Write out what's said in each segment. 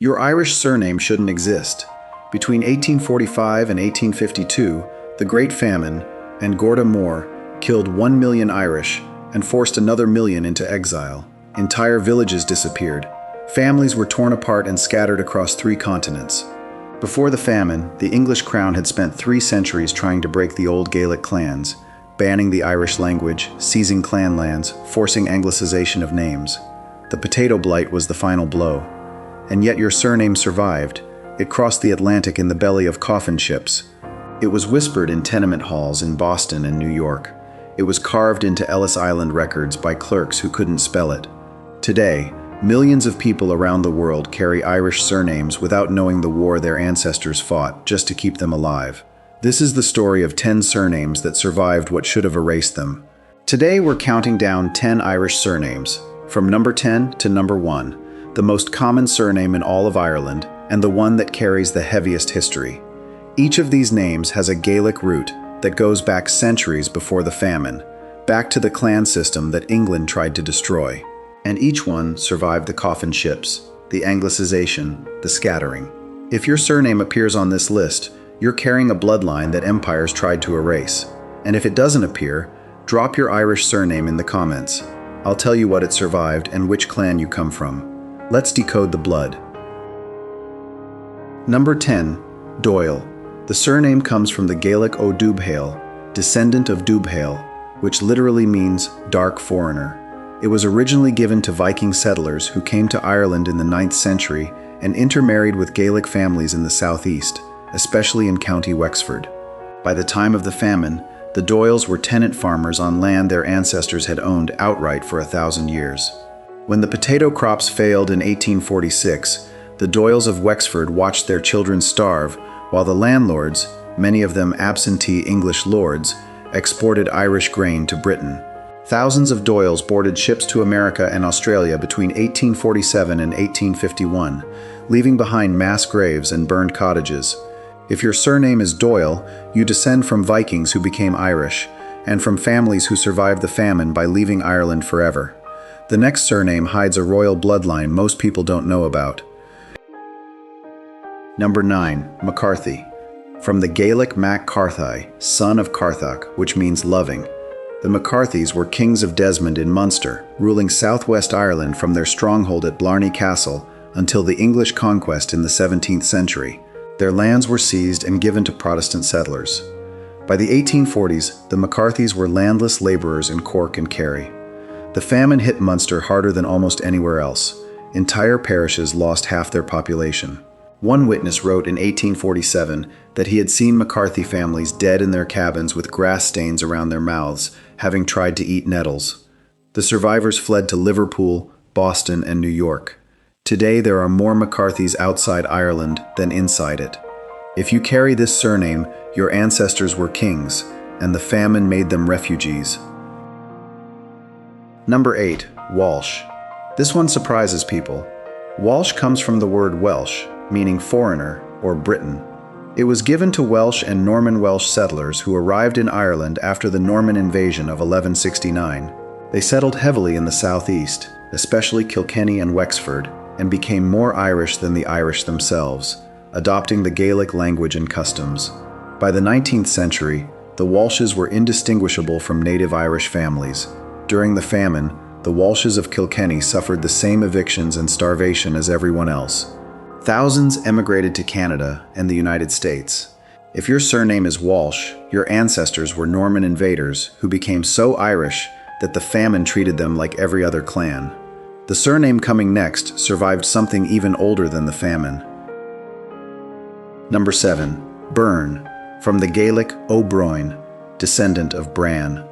Your Irish surname shouldn't exist. Between 1845 and 1852, the Great Famine and Gorda Mór killed 1 million Irish and forced another million into exile. Entire villages disappeared. Families were torn apart and scattered across 3 continents. Before the famine, the English crown had spent 3 centuries trying to break the old Gaelic clans, banning the Irish language, seizing clan lands, forcing anglicization of names. The potato blight was the final blow. And yet your surname survived. It crossed the Atlantic in the belly of coffin ships. It was whispered in tenement halls in Boston and New York. It was carved into Ellis Island records by clerks who couldn't spell it. Today, millions of people around the world carry Irish surnames without knowing the war their ancestors fought just to keep them alive. This is the story of 10 surnames that survived what should have erased them. Today we're counting down 10 Irish surnames, from number 10 to number 1, the most common surname in all of Ireland and the one that carries the heaviest history. Each of these names has a Gaelic root that goes back centuries before the famine, back to the clan system that England tried to destroy. And each one survived the coffin ships, the anglicization, the scattering. If your surname appears on this list, you're carrying a bloodline that empires tried to erase. And if it doesn't appear, drop your Irish surname in the comments. I'll tell you what it survived and which clan you come from. Let's decode the blood. Number 10. Doyle. The surname comes from the Gaelic O Dubhale, descendant of Dubhale, which literally means dark foreigner. It was originally given to Viking settlers who came to Ireland in the 9th century and intermarried with Gaelic families in the southeast, especially in County Wexford. By the time of the famine, the Doyles were tenant farmers on land their ancestors had owned outright for 1,000 years. When the potato crops failed in 1846, the Doyles of Wexford watched their children starve, while the landlords, many of them absentee English lords, exported Irish grain to Britain. Thousands of Doyles boarded ships to America and Australia between 1847 and 1851, leaving behind mass graves and burned cottages. If your surname is Doyle, you descend from Vikings who became Irish, and from families who survived the famine by leaving Ireland forever. The next surname hides a royal bloodline most people don't know about. Number 9. McCarthy. From the Gaelic Mac Carthae, son of Carthach, which means loving. The McCarthys were kings of Desmond in Munster, ruling southwest Ireland from their stronghold at Blarney Castle until the English conquest in the 17th century. Their lands were seized and given to Protestant settlers. By the 1840s, the McCarthys were landless laborers in Cork and Kerry. The famine hit Munster harder than almost anywhere else. Entire parishes lost half their population. One witness wrote in 1847 that he had seen McCarthy families dead in their cabins with grass stains around their mouths, having tried to eat nettles. The survivors fled to Liverpool, Boston, and New York. Today there are more McCarthys outside Ireland than inside it. If you carry this surname, your ancestors were kings, and the famine made them refugees. Number 8. Walsh. This one surprises people. Walsh comes from the word Welsh, meaning foreigner or Briton. It was given to Welsh and Norman Welsh settlers who arrived in Ireland after the Norman invasion of 1169. They settled heavily in the southeast, especially Kilkenny and Wexford, and became more Irish than the Irish themselves, adopting the Gaelic language and customs. By the 19th century, the Walshes were indistinguishable from native Irish families. During the famine, the Walshes of Kilkenny suffered the same evictions and starvation as everyone else. Thousands emigrated to Canada and the United States. If your surname is Walsh, your ancestors were Norman invaders who became so Irish that the famine treated them like every other clan. The surname coming next survived something even older than the famine. Number 7. Byrne, from the Gaelic O'Broin, descendant of Bran.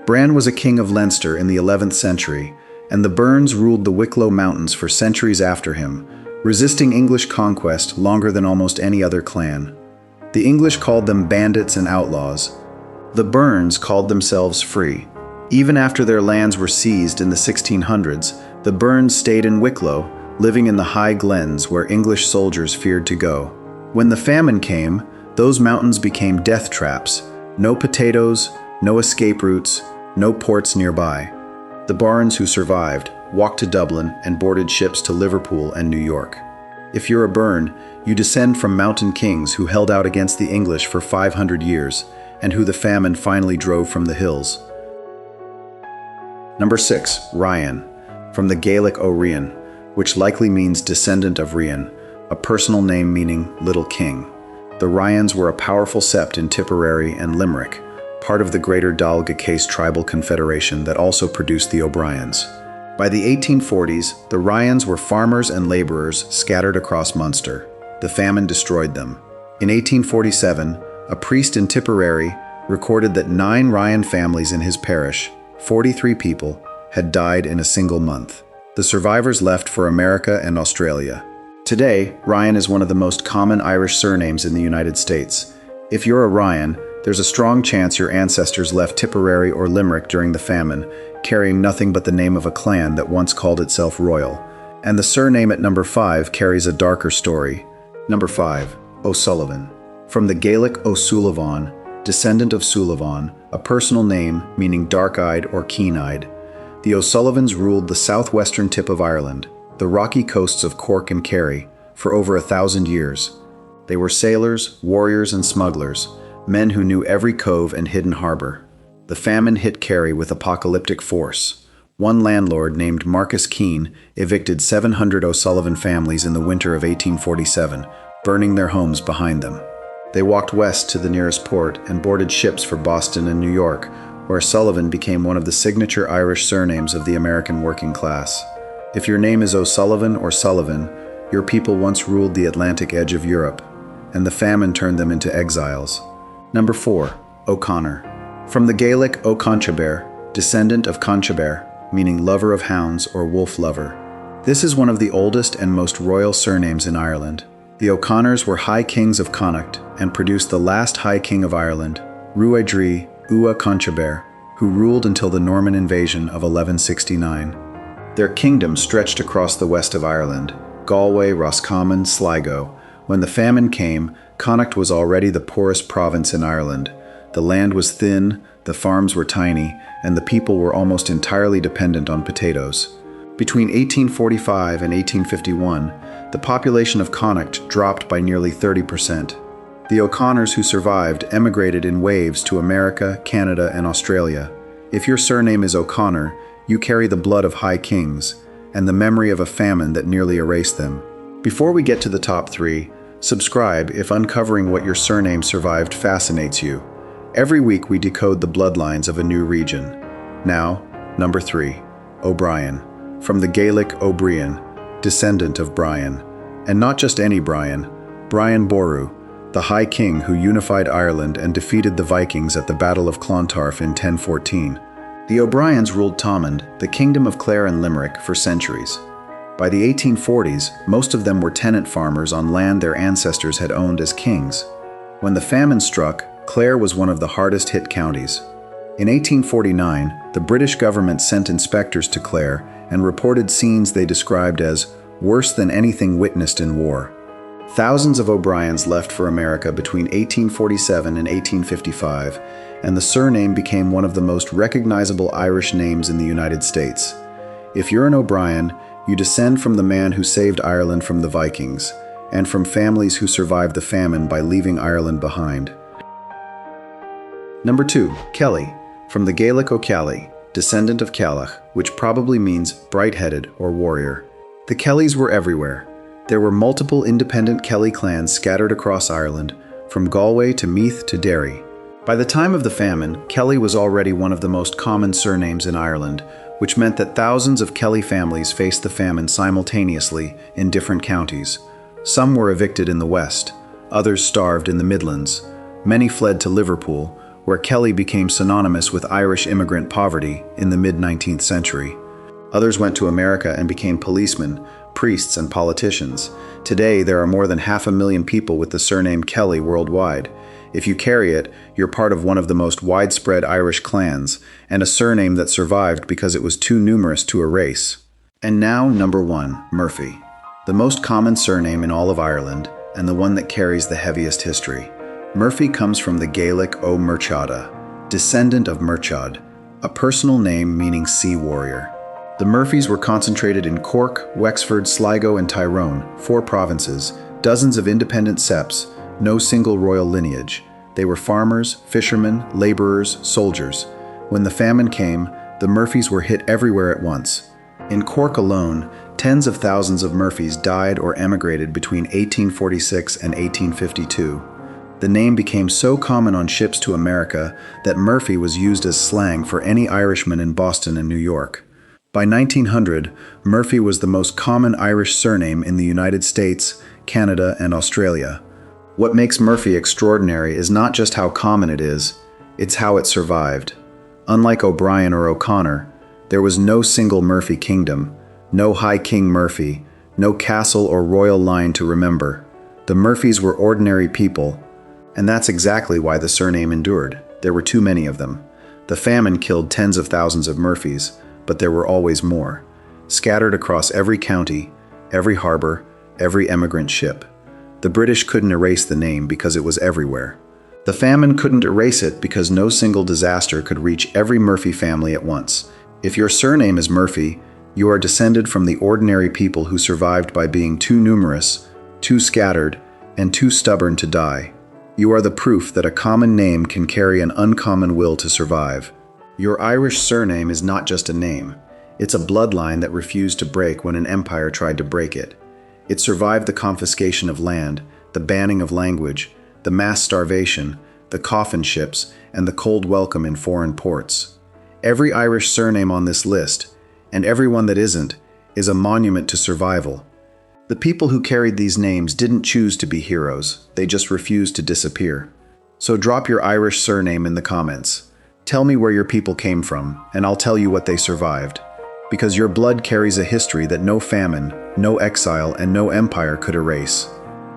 Bran was a king of Leinster in the 11th century, and the Byrnes ruled the Wicklow Mountains for centuries after him, resisting English conquest longer than almost any other clan. The English called them bandits and outlaws. The Byrnes called themselves free. Even after their lands were seized in the 1600s, the Byrnes stayed in Wicklow, living in the high glens where English soldiers feared to go. When the famine came, those mountains became death traps. No potatoes, no escape routes, no ports nearby. The Byrnes who survived walked to Dublin and boarded ships to Liverpool and New York. If you're a Byrne, you descend from mountain kings who held out against the English for 500 years, and who the famine finally drove from the hills. Number 6. Ryan, from the Gaelic O'Rian, which likely means descendant of Rian, a personal name meaning little king. The Ryans were a powerful sept in Tipperary and Limerick, part of the greater Dal Gacase tribal confederation that also produced the O'Briens. By the 1840s, the Ryans were farmers and laborers scattered across Munster. The famine destroyed them. In 1847, a priest in Tipperary recorded that 9 Ryan families in his parish, 43 people, had died in a single month. The survivors left for America and Australia. Today, Ryan is one of the most common Irish surnames in the United States. If you're a Ryan, there's a strong chance your ancestors left Tipperary or Limerick during the famine, carrying nothing but the name of a clan that once called itself royal. And the surname at number 5 carries a darker story. Number 5. O'Sullivan. From the Gaelic O'Sullivan, descendant of Sullivan, a personal name meaning dark-eyed or keen-eyed. The O'Sullivans ruled the southwestern tip of Ireland, the rocky coasts of Cork and Kerry, for over 1,000 years. They were sailors, warriors, and smugglers, men who knew every cove and hidden harbor. The famine hit Kerry with apocalyptic force. One landlord named Marcus Keane evicted 700 O'Sullivan families in the winter of 1847, burning their homes behind them. They walked west to the nearest port and boarded ships for Boston and New York, where Sullivan became one of the signature Irish surnames of the American working class. If your name is O'Sullivan or Sullivan, your people once ruled the Atlantic edge of Europe, and the famine turned them into exiles. Number 4. O'Connor. From the Gaelic O'Conchabar, descendant of Conchabar, meaning lover of hounds or wolf lover. This is one of the oldest and most royal surnames in Ireland. The O'Connors were High Kings of Connacht and produced the last High King of Ireland, Ruaidhrí Ua Conchabar, who ruled until the Norman invasion of 1169. Their kingdom stretched across the west of Ireland, Galway, Roscommon, Sligo. When the famine came, Connacht was already the poorest province in Ireland. The land was thin, the farms were tiny, and the people were almost entirely dependent on potatoes. Between 1845 and 1851, the population of Connacht dropped by nearly 30%. The O'Connors who survived emigrated in waves to America, Canada, and Australia. If your surname is O'Connor, you carry the blood of high kings and the memory of a famine that nearly erased them. Before we get to the top 3, subscribe if uncovering what your surname survived fascinates you. Every week we decode the bloodlines of a new region. Now, number 3, O'Brien. From the Gaelic O'Brien, descendant of Brian. And not just any Brian, Brian Boru, the High King who unified Ireland and defeated the Vikings at the Battle of Clontarf in 1014. The O'Briens ruled Thomond, the kingdom of Clare and Limerick, for centuries. By the 1840s, most of them were tenant farmers on land their ancestors had owned as kings. When the famine struck, Clare was one of the hardest hit counties. In 1849, the British government sent inspectors to Clare and reported scenes they described as worse than anything witnessed in war. Thousands of O'Briens left for America between 1847 and 1855, and the surname became one of the most recognizable Irish names in the United States. If you're an O'Brien, you descend from the man who saved Ireland from the Vikings, and from families who survived the famine by leaving Ireland behind. Number 2, Kelly. From the Gaelic O'Kelly, descendant of Cailleach, which probably means bright-headed or warrior. The Kellys were everywhere. There were multiple independent Kelly clans scattered across Ireland, from Galway to Meath to Derry. By the time of the famine, Kelly was already one of the most common surnames in Ireland, which meant that thousands of Kelly families faced the famine simultaneously in different counties. Some were evicted in the west, others starved in the Midlands. Many fled to Liverpool, where Kelly became synonymous with Irish immigrant poverty in the mid-19th century. Others went to America and became policemen, priests, and politicians. Today, there are more than 500,000 people with the surname Kelly worldwide. If you carry it, you're part of one of the most widespread Irish clans, and a surname that survived because it was too numerous to erase. And now, number 1, Murphy. The most common surname in all of Ireland, and the one that carries the heaviest history. Murphy comes from the Gaelic O Murchada, descendant of Murchad, a personal name meaning sea warrior. The Murphys were concentrated in Cork, Wexford, Sligo, and Tyrone, 4 provinces, dozens of independent septs, no single royal lineage. They were farmers, fishermen, laborers, soldiers. When the famine came, the Murphys were hit everywhere at once. In Cork alone, tens of thousands of Murphys died or emigrated between 1846 and 1852. The name became so common on ships to America that Murphy was used as slang for any Irishman in Boston and New York. By 1900, Murphy was the most common Irish surname in the United States, Canada, and Australia. What makes Murphy extraordinary is not just how common it is, it's how it survived. Unlike O'Brien or O'Connor, there was no single Murphy kingdom, no High King Murphy, no castle or royal line to remember. The Murphys were ordinary people, and that's exactly why the surname endured. There were too many of them. The famine killed tens of thousands of Murphys, but there were always more, scattered across every county, every harbor, every emigrant ship. The British couldn't erase the name because it was everywhere. The famine couldn't erase it because no single disaster could reach every Murphy family at once. If your surname is Murphy, you are descended from the ordinary people who survived by being too numerous, too scattered, and too stubborn to die. You are the proof that a common name can carry an uncommon will to survive. Your Irish surname is not just a name. It's a bloodline that refused to break when an empire tried to break it. It survived the confiscation of land, the banning of language, the mass starvation, the coffin ships, and the cold welcome in foreign ports. Every Irish surname on this list, and every one that isn't, is a monument to survival. The people who carried these names didn't choose to be heroes, they just refused to disappear. So drop your Irish surname in the comments. Tell me where your people came from, and I'll tell you what they survived. Because your blood carries a history that no famine, no exile, and no empire could erase.